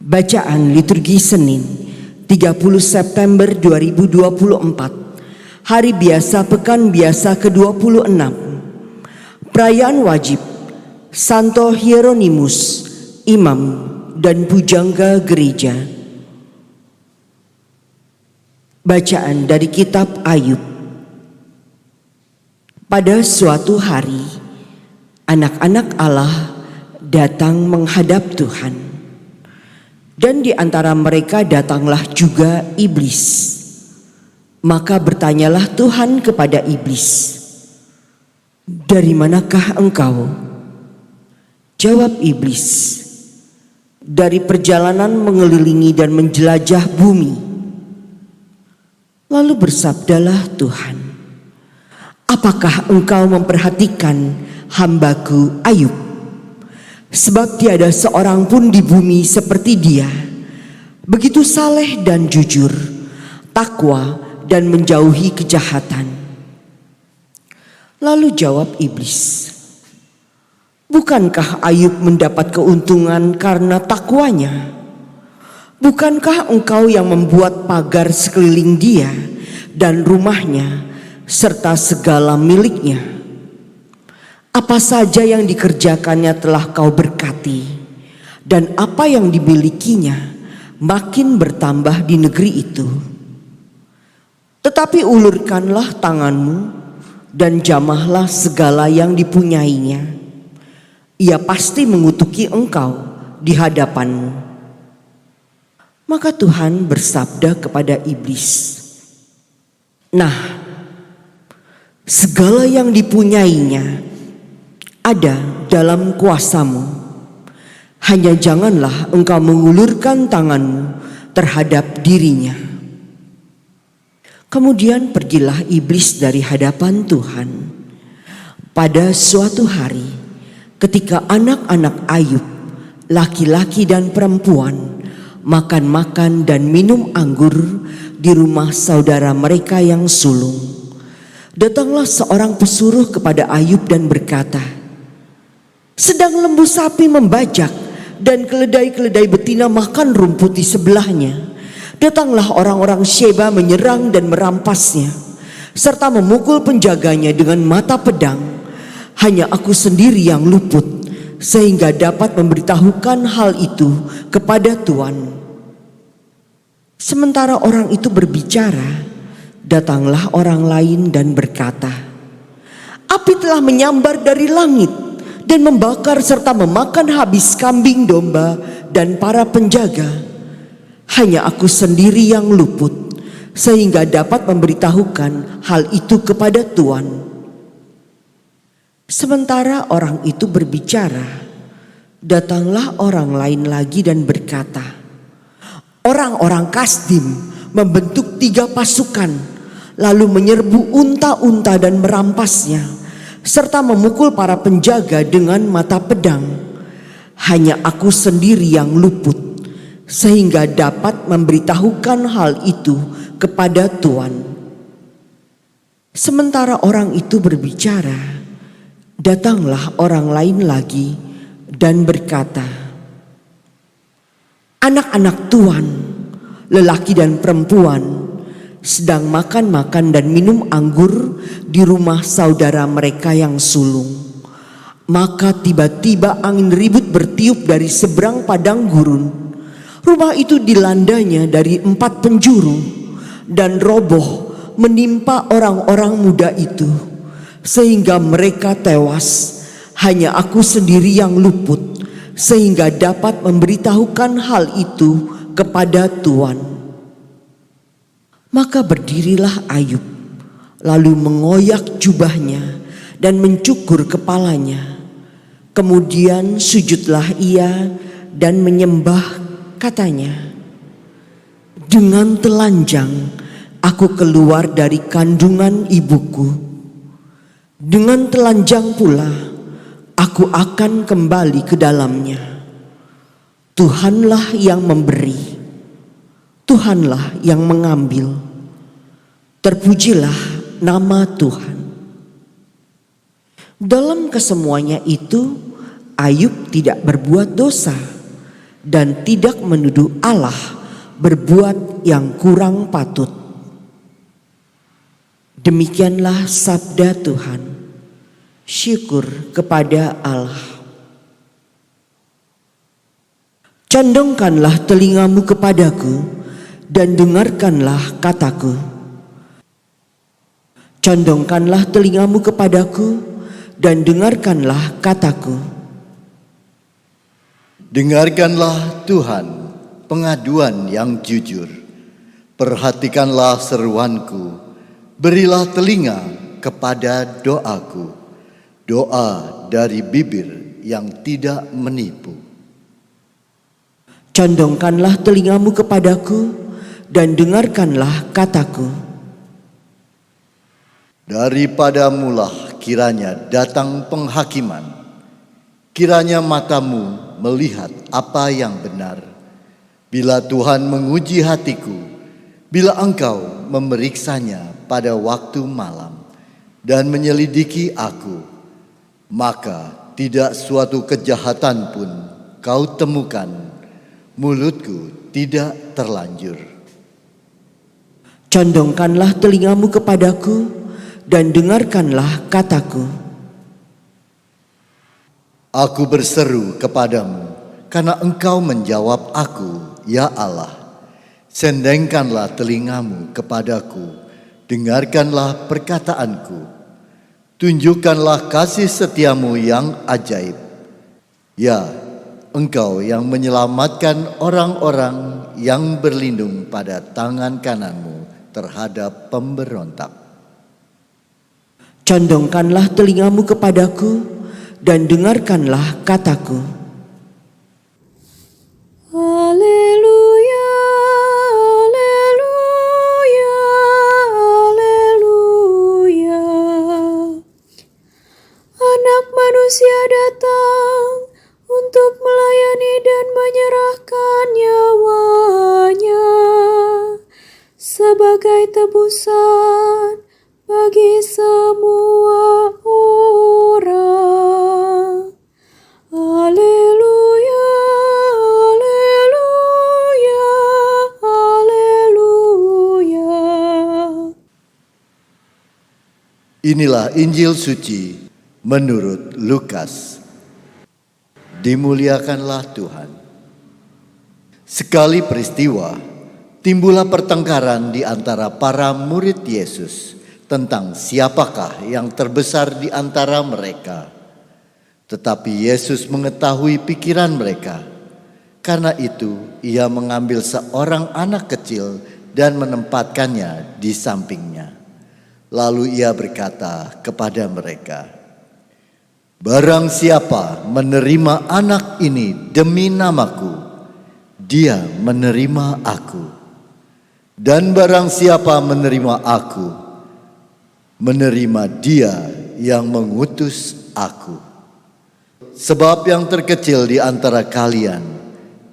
Bacaan liturgi Senin 30 September 2024, Hari Biasa Pekan Biasa ke-26. Perayaan wajib Santo Hieronymus, Imam dan Pujangga Gereja. Bacaan dari kitab Ayub. Pada suatu hari, anak-anak Allah datang menghadap Tuhan. Dan di antara mereka datanglah juga iblis. Maka bertanyalah Tuhan kepada iblis, "Dari manakah engkau?" Jawab iblis, "Dari perjalanan mengelilingi dan menjelajah bumi." Lalu bersabdalah Tuhan, "Apakah engkau memperhatikan hambaku Ayub? Sebab tiada seorang pun di bumi seperti dia, begitu saleh dan jujur, takwa dan menjauhi kejahatan." Lalu jawab iblis, "Bukankah Ayub mendapat keuntungan karena takwanya? Bukankah engkau yang membuat pagar sekeliling dia dan rumahnya serta segala miliknya? Apa saja yang dikerjakannya telah kau berkati, dan apa yang dimilikinya makin bertambah di negeri itu. Tetapi ulurkanlah tanganmu dan jamahlah segala yang dipunyainya. Ia pasti mengutuki engkau di hadapanmu." Maka Tuhan bersabda kepada iblis, "Nah, segala yang dipunyainya ada dalam kuasamu. Hanya janganlah engkau mengulurkan tanganmu terhadap dirinya." Kemudian pergilah iblis dari hadapan Tuhan. Pada suatu hari, ketika anak-anak Ayub, laki-laki dan perempuan, makan-makan dan minum anggur di rumah saudara mereka yang sulung, datanglah seorang pesuruh kepada Ayub dan berkata, "Sedang lembu sapi membajak dan keledai-keledai betina makan rumput di sebelahnya. Datanglah orang-orang Sheba menyerang dan merampasnya, serta memukul penjaganya dengan mata pedang. Hanya aku sendiri yang luput, sehingga dapat memberitahukan hal itu kepada Tuan." Sementara orang itu berbicara, datanglah orang lain dan berkata, "Api telah menyambar dari langit dan membakar serta memakan habis kambing domba dan para penjaga. Hanya aku sendiri yang luput, sehingga dapat memberitahukan hal itu kepada Tuan." Sementara orang itu berbicara, datanglah orang lain lagi dan berkata, "Orang-orang Kasdim membentuk 3 pasukan, lalu menyerbu unta-unta dan merampasnya, serta memukul para penjaga dengan mata pedang. Hanya aku sendiri yang luput, sehingga dapat memberitahukan hal itu kepada Tuan." Sementara orang itu berbicara, datanglah orang lain lagi dan berkata, "Anak-anak Tuan, lelaki dan perempuan, sedang makan-makan dan minum anggur di rumah saudara mereka yang sulung. Maka tiba-tiba angin ribut bertiup dari seberang padang gurun. Rumah itu dilandanya dari 4 penjuru dan roboh menimpa orang-orang muda itu, sehingga mereka tewas. Hanya aku sendiri yang luput, sehingga dapat memberitahukan hal itu kepada Tuan." Maka berdirilah Ayub, lalu mengoyak jubahnya dan mencukur kepalanya. Kemudian sujudlah ia dan menyembah, katanya, "Dengan telanjang aku keluar dari kandungan ibuku. Dengan telanjang pula aku akan kembali ke dalamnya. Tuhanlah yang memberi, Tuhanlah yang mengambil. Terpujilah nama Tuhan." Dalam kesemuanya itu, Ayub tidak berbuat dosa, dan tidak menuduh Allah berbuat yang kurang patut. Demikianlah sabda Tuhan. Syukur kepada Allah. Condongkanlah telingamu kepadaku dan dengarkanlah kataku. Condongkanlah telingamu kepadaku dan dengarkanlah kataku. Dengarkanlah Tuhan pengaduan yang jujur. Perhatikanlah seruanku. Berilah telinga kepada doaku. Doa dari bibir yang tidak menipu. Condongkanlah telingamu kepadaku dan dengarkanlah kataku. Daripadamulah kiranya datang penghakiman. Kiranya matamu melihat apa yang benar. Bila Tuhan menguji hatiku, bila engkau memeriksanya pada waktu malam dan menyelidiki aku, maka tidak suatu kejahatan pun kau temukan. Mulutku tidak terlanjur. Condongkanlah telingamu kepadaku dan dengarkanlah kataku. Aku berseru kepadamu karena engkau menjawab aku, ya Allah. Sendengkanlah telingamu kepadaku, dengarkanlah perkataanku. Tunjukkanlah kasih setiamu yang ajaib. Ya, Engkau yang menyelamatkan orang-orang yang berlindung pada tangan kananmu terhadap pemberontak. Condongkanlah telingamu kepadaku dan dengarkanlah kataku. Haleluya, haleluya, haleluya. Anak manusia datang untuk melayani dan menyerahkan nyawanya sebagai tebusan bagi semua orang. Haleluya, haleluya, haleluya. Inilah Injil suci menurut Lukas. Dimuliakanlah Tuhan. Sekali peristiwa, timbullah pertengkaran di antara para murid Yesus tentang siapakah yang terbesar di antara mereka. Tetapi Yesus mengetahui pikiran mereka. Karena itu, ia mengambil seorang anak kecil dan menempatkannya di sampingnya. Lalu ia berkata kepada mereka, "Barang siapa menerima anak ini demi namaku, dia menerima aku. Dan barang siapa menerima aku, menerima dia yang mengutus aku. Sebab yang terkecil di antara kalian,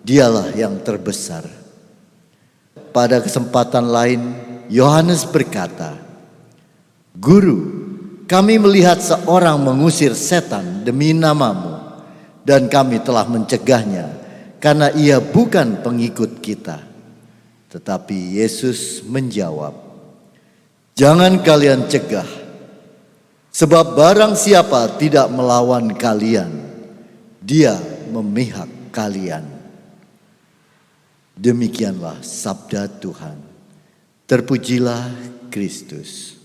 dialah yang terbesar." Pada kesempatan lain, Yohanes berkata, "Guru, kami melihat seorang mengusir setan demi namamu, dan kami telah mencegahnya karena ia bukan pengikut kita." Tetapi Yesus menjawab, "Jangan kalian cegah, sebab barang siapa tidak melawan kalian, dia memihak kalian." Demikianlah sabda Tuhan. Terpujilah Kristus.